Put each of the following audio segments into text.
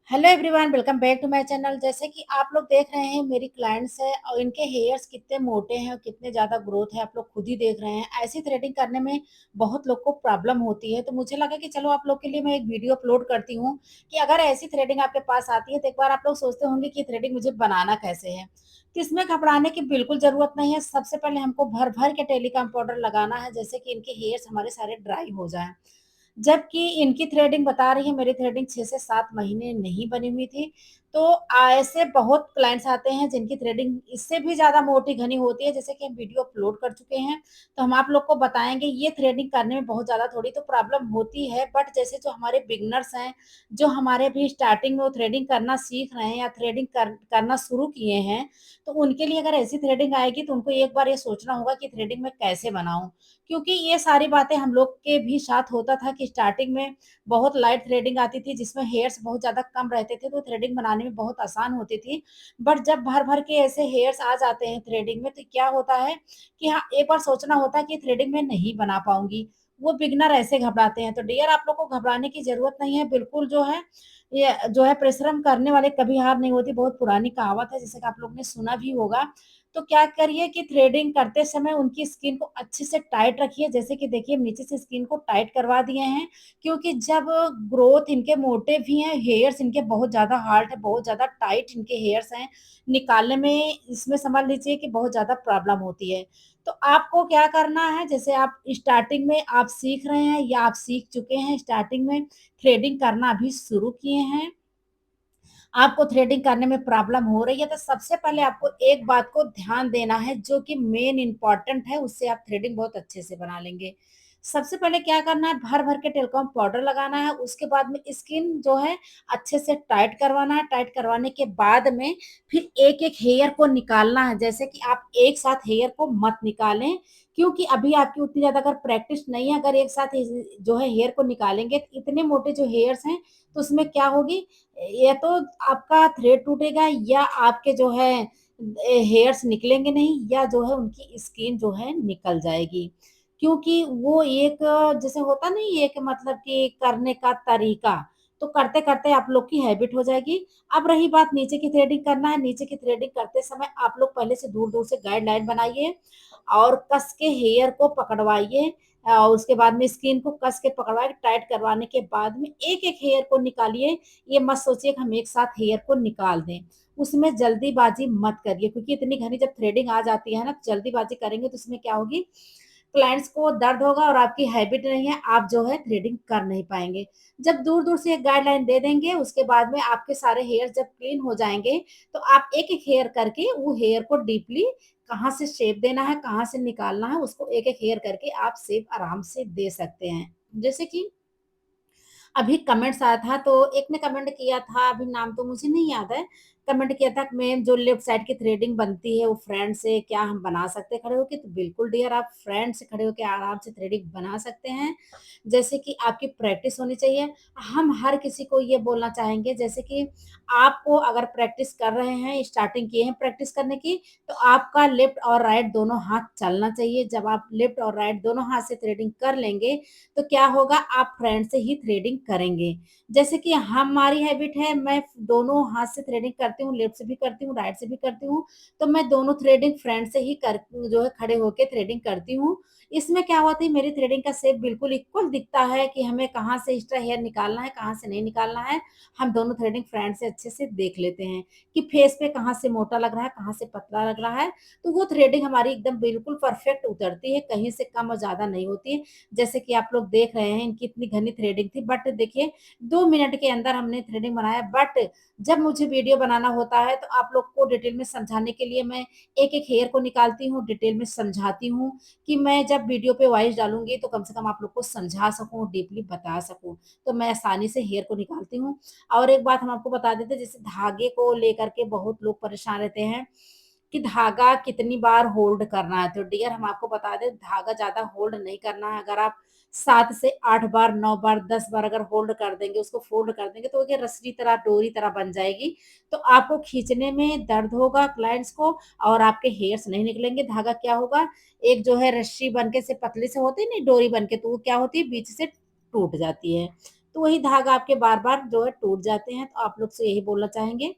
Hello everyone, welcome back to my channel. जैसे कि आप लोग देख रहे हैं, मेरी क्लाइंट्स है और इनके हेयर्स कितने मोटे हैं और कितने ज़्यादा ग्रोथ है, आप लोग खुद ही देख रहे हैं। ऐसी थ्रेडिंग करने में बहुत लोग को प्रॉब्लम होती है, तो मुझे लगा कि चलो आप लोग के लिए मैं एक वीडियो अपलोड करती हूँ कि अगर ऐसी थ्रेडिंग आपके पास आती है तो एक बार आप लोग सोचते होंगे कि थ्रेडिंग मुझे बनाना कैसे है। तो इसमें घबराने की बिल्कुल ज़रूरत नहीं है। सबसे पहले हमको भर-भर के टेलीकॉम पाउडर लगाना है, जैसे कि इनके हेयर्स हमारे सारे ड्राई हो जाएँ। जबकि इनकी थ्रेडिंग बता रही है, मेरी थ्रेडिंग 6 से 7 महीने नहीं बनी हुई थी। तो ऐसे बहुत क्लाइंट्स आते हैं जिनकी थ्रेडिंग इससे भी ज़्यादा मोटी घनी होती है, जैसे कि हम वीडियो अपलोड कर चुके हैं। तो हम आप लोग को बताएँगे, ये थ्रेडिंग करने में बहुत ज़्यादा थोड़ी तो प्रॉब्लम होती है, बट जैसे जो हमारे बिगिनर्स हैं, जो हमारे अभी स्टार्टिंग में वो थ्रेडिंग करना सीख रहे हैं या थ्रेडिंग करना शुरू किए हैं, तो उनके लिए अगर ऐसी थ्रेडिंग आएगी तो उनको एक बार ये सोचना होगा कि थ्रेडिंग मैं कैसे बनाऊँ? क्योंकि ये सारी बातें हम लोग के भी साथ होता था कि स्टार्टिंग में बहुत लाइट थ्रेडिंग आती थी, जिसमें हेयर्स बहुत ज़्यादा कम रहते थे, तो थ्रेडिंग बनाने में बहुत आसान होती थी। बट जब भर-भर के ऐसे हेयर्स आ जाते हैं थ्रेडिंग में, तो क्या होता है कि हाँ, एक बार सोचना होता है कि थ्रेडिंग मैं नहीं बना पाऊँगी। वो बिगिनर ऐसे घबराते हैं। तो डियर, आप लोग को घबराने की ज़रूरत नहीं है। बिल्कुल जो है, ये जो है, परिश्रम करने वाले कभी हार नहीं होती, बहुत पुरानी कहावत है, जैसे कि आप लोग ने सुना भी होगा। तो क्या करिए कि थ्रेडिंग करते समय उनकी स्किन को अच्छे से टाइट रखिए। जैसे कि देखिए, नीचे से स्किन को टाइट करवा दिए हैं, क्योंकि जब ग्रोथ इनके मोटे भी हैं, हेयर्स इनके बहुत ज़्यादा हार्ड है, बहुत ज़्यादा टाइट इनके हेयर्स हैं, निकालने में इसमें समझ लीजिए कि बहुत ज़्यादा प्रॉब्लम होती है। तो आपको क्या करना है, जैसे आप स्टार्टिंग में आप सीख रहे हैं या आप सीख चुके हैं, स्टार्टिंग में थ्रेडिंग करना अभी शुरू किए हैं, आपको थ्रेडिंग करने में प्रॉब्लम हो रही है, तो सबसे पहले आपको एक बात को ध्यान देना है, जो कि मेन इम्पोर्टेंट है, उससे आप थ्रेडिंग बहुत अच्छे से बना लेंगे। सबसे पहले क्या करना है, भर-भर के टेल्कोम पाउडर लगाना है, उसके बाद में स्किन जो है अच्छे से टाइट करवाना है। टाइट करवाने के बाद में फिर एक-एक हेयर को निकालना है। जैसे कि आप एक साथ हेयर को मत निकालें, क्योंकि अभी आपकी उतनी ज़्यादा अगर प्रैक्टिस नहीं है, अगर एक साथ जो है हेयर को निकालेंगे, तो इतने मोटे जो हेयर्स हैं, तो उसमें क्या होगी, या तो आपका थ्रेड टूटेगा या आपके जो है हेयर्स निकलेंगे नहीं, या जो है उनकी स्किन जो है निकल जाएगी। क्योंकि वो एक, जैसे होता नहीं, एक मतलब कि करने का तरीका, तो करते-करते आप लोग की हैबिट हो जाएगी। अब रही बात नीचे की थ्रेडिंग करना है, नीचे की थ्रेडिंग करते समय आप लोग पहले से दूर-दूर से गाइडलाइन बनाइए और कस के हेयर को पकड़वाइए। उसके बाद में स्किन को कस के पकड़वाए, टाइट करवाने के बाद में एक-एक हेयर को निकालिए। ये मत सोचिए कि हम एक साथ हेयर को निकाल दें। उसमें जल्दीबाज़ी मत करिए, क्योंकि इतनी घनी जब थ्रेडिंग आ जाती है ना, तो जल्दीबाज़ी करेंगे तो उसमें क्या होगी, क्लाइंट्स को दर्द होगा और आपकी हैबिट नहीं है, आप जो है थ्रेडिंग कर नहीं पाएँगे। जब दूर-दूर से एक गाइडलाइन दे देंगे, उसके बाद में आपके सारे हेयर जब क्लीन हो जाएँगे, तो आप एक-एक हेयर करके वो हेयर को डीपली कहाँ से शेप देना है, कहाँ से निकालना है, उसको एक-एक हेयर करके आप शेप आराम से दे सकते हैं। जैसे कि अभी कमेंट्स आया था, तो एक ने कमेंट किया था, अभी नाम तो मुझे नहीं याद है, कमेंट किया था कि मैम, जो लेफ्ट साइड की थ्रेडिंग बनती है वो फ्रंट से क्या हम बना सकते हैं खड़े होके? तो बिल्कुल डियर, आप फ्रंट से खड़े होके आराम से थ्रेडिंग बना सकते हैं। जैसे कि आपकी प्रैक्टिस होनी चाहिए। हम हर किसी को ये बोलना चाहेंगे, जैसे कि आपको अगर प्रैक्टिस कर रहे हैं, स्टार्टिंग किए हैं प्रैक्टिस करने की, तो आपका लेफ्ट और राइट दोनों हाथ चलना चाहिए। जब आप लेफ्ट और राइट दोनों हाथ से थ्रेडिंग कर लेंगे, तो क्या होगा, आप फ्रंट से ही थ्रेडिंग करेंगे। जैसे कि हमारी हैबिट है, मैं दोनों हाथ से थ्रेडिंग करती हूँ, लेफ्ट से भी करती हूँ, राइट से भी करती हूँ, तो मैं दोनों थ्रेडिंग फ्रंट से ही कर जो है खड़े होके थ्रेडिंग करती हूँ। इसमें क्या होता है, मेरी थ्रेडिंग का शेप बिल्कुल इक्वल दिखता है कि हमें कहाँ से एक्स्ट्रा हेयर निकालना है, कहाँ से नहीं निकालना है। हम दोनों थ्रेडिंग फ्रंट से अच्छे से देख लेते हैं कि फेस पे कहाँ से मोटा लग रहा है, कहाँ से पतला लग रहा है। तो वो थ्रेडिंग हमारी एकदम बिल्कुल परफेक्ट उतरती है, कहीं से कम और ज़्यादा नहीं होती है। जैसे कि आप लोग देख रहे हैं, इनकी इतनी घनी थ्रेडिंग थी, बट देखिए 2 मिनट के अंदर हमने थ्रेडिंग बनाया। बट जब मुझे वीडियो बनाना होता है, तो आप लोग को डिटेल में समझाने के लिए मैं एक-एक हेयर को निकालती हूँ, डिटेल में समझाती हूँ कि मैं जब वीडियो पे वॉइस डालूँगी तो कम से कम आप लोग को समझा सकूँ, डीपली बता सकूँ। तो मैं आसानी से हेयर को निकालती हूँ। और एक बात हम आपको बता देते हैं, जैसे धागे को लेकर के बहुत लोग परेशान रहते हैं कि धागा कितनी बार होल्ड करना है। तो डियर, हम आपको बता दें, धागा ज़्यादा होल्ड नहीं करना है। अगर आप 7 से 8 बार, 9 बार, 10 बार अगर होल्ड कर देंगे, उसको फ़ोल्ड कर देंगे, तो ये रस्सी तरह, डोरी तरह बन जाएगी। तो आपको खींचने में दर्द होगा क्लाइंट्स को, और आपके हेयर्स नहीं निकलेंगे। धागा क्या होगा, एक जो है रस्सी बन के से पतली से होती है नहीं, डोरी बन के, तो वो क्या होती है, बीच से टूट जाती है। तो वही धागा आपके बार-बार जो है टूट जाते हैं। तो आप लोग से यही बोलना चाहेंगे,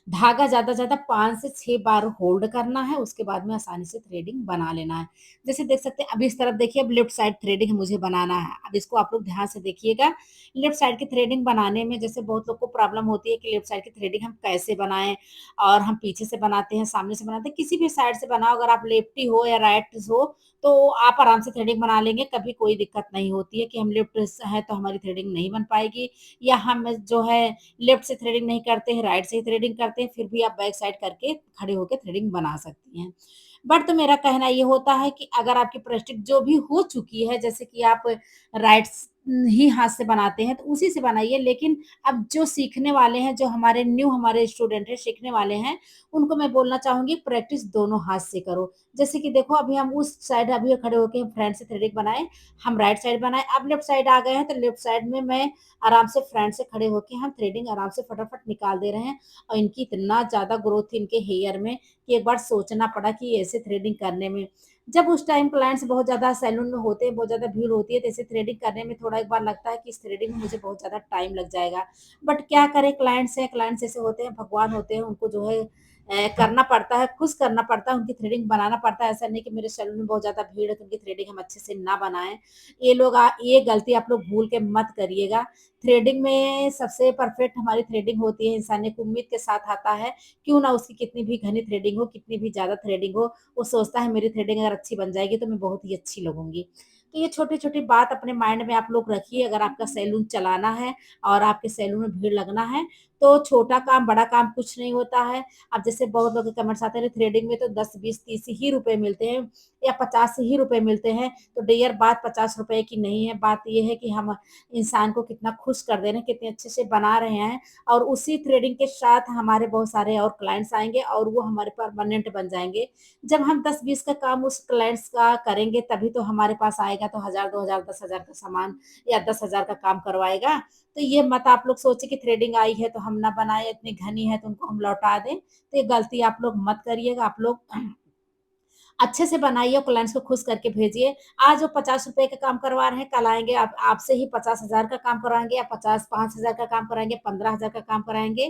धागा ज़्यादा से ज़्यादा 5 से 6 बार होल्ड करना है, उसके बाद में आसानी से थ्रेडिंग बना लेना है। जैसे देख सकते हैं, अभी इस तरफ देखिए, अब लेफ्ट साइड थ्रेडिंग मुझे बनाना है। अब इसको आप लोग ध्यान से देखिएगा। लेफ्ट साइड की थ्रेडिंग बनाने में जैसे बहुत लोग को प्रॉब्लम होती है कि लेफ्ट साइड की थ्रेडिंग हम कैसे बनाएँ, और हम पीछे से बनाते हैं, सामने से बनाते हैं, किसी भी साइड से बनाओ, अगर आप लेफ्टी हो या राइट हो, तो आप आराम से थ्रेडिंग बना लेंगे, कभी कोई दिक्कत नहीं होती है कि हम लेफ्ट स हैं तो हमारी थ्रेडिंग नहीं बन पाएगी, या हम जो है लेफ्ट से थ्रेडिंग नहीं करते हैं, राइट से ही थ्रेडिंग करते हैं, फिर भी आप बैक साइड करके खड़े होके थ्रेडिंग बना सकती हैं। बट तो मेरा कहना ये होता है कि अगर आपकी प्रैक्टिस जो भी हो चुकी है, जैसे कि आप राइट ही हाथ से बनाते हैं, तो उसी से बनाइए। लेकिन अब जो सीखने वाले हैं, जो हमारे न्यू हमारे स्टूडेंट हैं, सीखने वाले हैं, उनको मैं बोलना चाहूँगी प्रैक्टिस दोनों हाथ से करो। जैसे कि देखो, अभी हम उस साइड अभी खड़े होके फ्रंट से थ्रेडिंग बनाए, हम राइट साइड बनाए, अब लेफ्ट साइड आ गए हैं, तो लेफ्ट साइड में मैं आराम से फ्रंट से खड़े होके हम थ्रेडिंग आराम से फटाफट निकाल दे रहे हैं। और इनकी इतना ज़्यादा ग्रोथ थी इनके हेयर में कि एक बार सोचना पड़ा कि ऐसे थ्रेडिंग करने में, जब उस टाइम क्लाइंट्स बहुत ज़्यादा सैलून में होते हैं, बहुत ज़्यादा भीड़ होती है, तो ऐसे थ्रेडिंग करने में थोड़ा एक बार लगता है कि इस थ्रेडिंग में मुझे बहुत ज़्यादा टाइम लग जाएगा। बट क्या करें, क्लाइंट्स हैं, क्लाइंट्स ऐसे होते हैं, भगवान होते हैं, उनको जो है करना पड़ता है, खुश करना पड़ता है, उनकी थ्रेडिंग बनाना पड़ता है। ऐसा नहीं कि मेरे सैलून में बहुत ज़्यादा भीड़ है तो उनकी थ्रेडिंग हम अच्छे से ना बनाएँ। ये गलती आप लोग भूल के मत करिएगा। थ्रेडिंग में सबसे परफेक्ट हमारी थ्रेडिंग होती है, इंसान एक उम्मीद के साथ आता है, क्यों ना उसकी कितनी भी घनी थ्रेडिंग हो, कितनी भी ज़्यादा थ्रेडिंग हो, वो सोचता है मेरी थ्रेडिंग अगर अच्छी बन जाएगी तो मैं बहुत ही अच्छी लगूँगी। तो ये छोटी-छोटी बात अपने माइंड में आप लोग रखिए, अगर आपका सैलून चलाना है और आपके सैलून में भीड़ लगना है, तो छोटा काम, बड़ा काम कुछ नहीं होता है। अब जैसे बहुत लोग के कमेंट्स आते हैं थ्रेडिंग में तो 10, 20, 30 ही रुपए मिलते हैं या 50 ही रुपए मिलते हैं, तो डियर बात 50 रुपए की नहीं है, बात ये है कि हम इंसान को कितना खुश कर दे रहे हैं, कितने अच्छे से बना रहे हैं, और उसी थ्रेडिंग के साथ हमारे बहुत सारे और क्लाइंट्स आएँगे और वो हमारे परमानेंट बन जाएँगे। जब हम 10-20 का काम उस क्लाइंट्स का करेंगे तभी तो हमारे पास आएगा, तो 1000, 2000, 10,000 का सामान या 10,000 का काम करवाएगा। तो ये मत आप लोग सोचे कि थ्रेडिंग आई है तो हम ना बनाएँ, इतनी घनी है तो उनको हम लौटा दें। तो ये गलती आप लोग मत करिएगा। आप लोग अच्छे से बनाइए और क्लाइंट्स को खुश करके भेजिए। आज वो ₹50 का काम करवा रहे हैं, कल आएँगे आप आपसे ही 50,000 का काम करवाएँगे या 5,000 का काम कराएँगे, 15,000 का काम कराएँगे,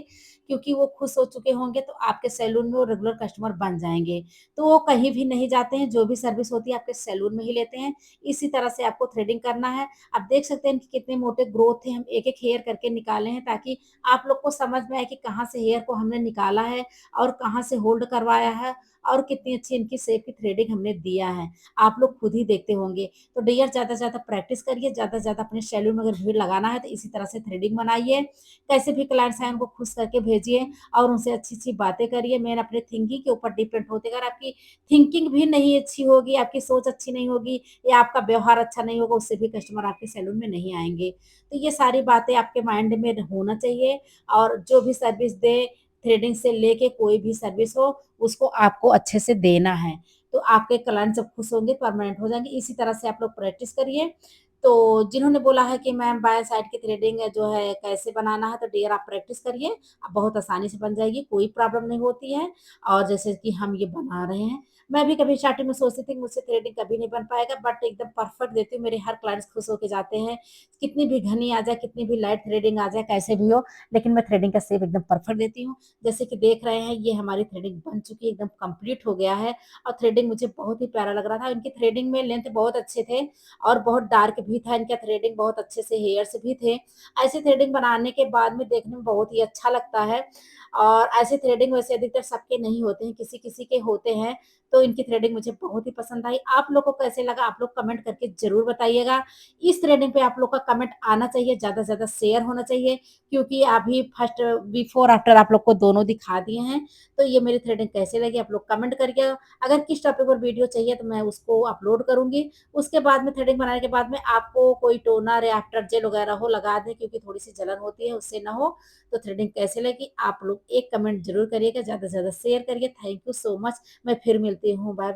क्योंकि वो खुश हो चुके होंगे तो आपके सैलून में वो रेगुलर कस्टमर बन जाएँगे। तो वो कहीं भी नहीं जाते हैं, जो भी सर्विस होती है आपके सैलून में ही लेते हैं। इसी तरह से आपको थ्रेडिंग करना है। आप देख सकते हैं कि कितने मोटे ग्रोथ थे, हम एक-एक हेयर करके निकाले हैं ताकि आप लोग को समझ में आए कि कहाँ से हेयर को हमने निकाला है और कहाँ से होल्ड करवाया है और कितनी अच्छी इनकी शेप की थ्रेडिंग हमने दिया है। आप लोग खुद ही देखते होंगे। तो डियर ज़्यादा से ज़्यादा प्रैक्टिस करिए, ज़्यादा से ज़्यादा अपने सैलून में अगर भीड़ लगाना है तो इसी तरह से थ्रेडिंग बनाइए। कैसे भी क्लाइंट्स आएँ उनको खुश करके भेजिए और उनसे अच्छी-अच्छी बातें करिए। मेन अपने थिंकिंग के ऊपर डिपेंड होते हैं। अगर आपकी थिंकिंग भी नहीं अच्छी होगी, आपकी सोच अच्छी नहीं होगी या आपका व्यवहार अच्छा नहीं होगा, उससे भी कस्टमर आपके सैलून में नहीं आएँगे। तो ये सारी बातें आपके माइंड में होना चाहिए, और जो भी सर्विस दें, थ्रेडिंग से लेके कोई भी सर्विस हो, उसको आपको अच्छे से देना है। तो आपके क्लाइंट जब खुश होंगे, परमानेंट हो जाएँगे। इसी तरह से आप लोग प्रैक्टिस करिए। तो जिन्होंने बोला है कि मैम बाएँ साइड की थ्रेडिंग जो है कैसे बनाना है, तो डियर आप प्रैक्टिस करिए, बहुत आसानी से बन जाएगी, कोई प्रॉब्लम नहीं होती है। और जैसे कि हम ये बना रहे हैं, मैं भी कभी स्टार्टिंग में सोचती थी कि मुझसे थ्रेडिंग कभी नहीं बन पाएगा, बट एकदम परफेक्ट देती हूँ, मेरे हर क्लाइंट्स खुश होके जाते हैं। कितनी भी घनी आ जाए, कितनी भी लाइट थ्रेडिंग आ जाए, कैसे भी हो, लेकिन मैं थ्रेडिंग का शेप एकदम परफेक्ट देती हूँ। जैसे कि देख रहे हैं, ये हमारी थ्रेडिंग बन चुकी है, एकदम कंप्लीट हो गया है, और थ्रेडिंग मुझे बहुत ही प्यारा लग रहा था। इनकी थ्रेडिंग में लेंथ बहुत अच्छे थे और बहुत डार्क भी था, इनका थ्रेडिंग बहुत अच्छे से हेयर्स भी थे। ऐसी थ्रेडिंग बनाने के बाद में देखने में बहुत ही अच्छा लगता है, और ऐसे थ्रेडिंग वैसे अधिकतर सबके नहीं होते हैं, किसी-किसी के होते हैं। तो इनकी थ्रेडिंग मुझे बहुत ही पसंद आई। आप लोग को कैसे लगा, आप लोग कमेंट करके ज़रूर बताइएगा। इस थ्रेडिंग पे आप लोग का कमेंट आना चाहिए, ज़्यादा से ज़्यादा शेयर होना चाहिए, क्योंकि अभी फर्स्ट बिफोर आफ्टर आप लोग को दोनों दिखा दिए हैं। तो ये मेरी थ्रेडिंग कैसे लगी आप लोग कमेंट करिए। अगर किस टॉपिक पर वीडियो चाहिए तो मैं उसको अपलोड करूँगी। उसके बाद में थ्रेडिंग बनाने के बाद में आपको कोई टोनर या आफ्टर जेल वगैरह हो लगा दें, क्योंकि थोड़ी-सी जलन होती है, उससे ना हो। तो थ्रेडिंग कैसे लगी आप लोग एक कमेंट ज़रूर करिएगा, ज़्यादा से ज़्यादा शेयर करिए। Thank you so much. मैं फिर मिलती हूँ। Bye bye.